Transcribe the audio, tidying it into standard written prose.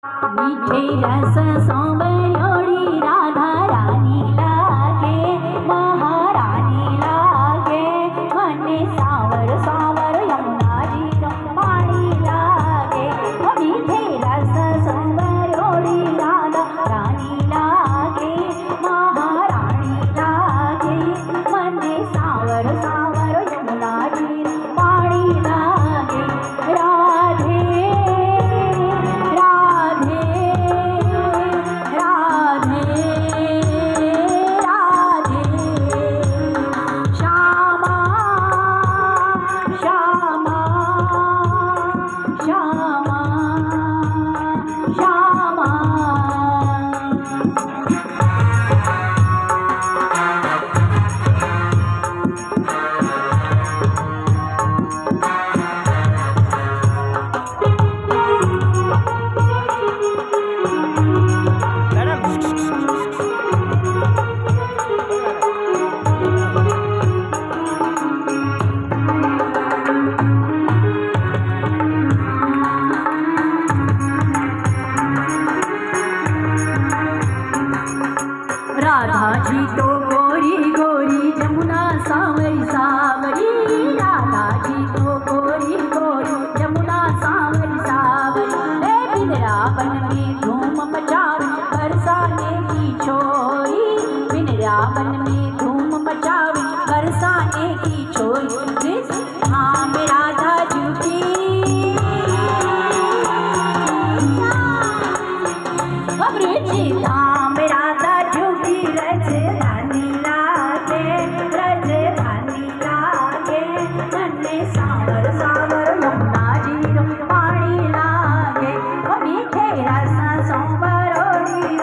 मीठे रस सांवरियोड़ी राधा रानी लागे, महारानी लागे। मने सांवर सांवर यमुना जी रमवाणी लागे। मीठे रस सांवरियोड़ी राधा रानी लागे, महारानी लागे। मने सांवर सांवर यमुना जी रमवाणी लागे। राधे राधा जी तो गोरी गोरी जमुना सांवरी सांवरी। राधा जी तो गोरी गोरी जमुना सांवरी सांवरी। बिंद्रावन में धूम मचावे बरसाने की छोरी। बिंद्रावन में धूम मचावे बरसाने की छोरी। हाँ में राधा जी की धाम राधा झुकी रजधानी लागे, रजधानी लागे। मने सांवर सांवर यमुना जी रमवाणी लागे। मीठे रस सांवरियोड़ी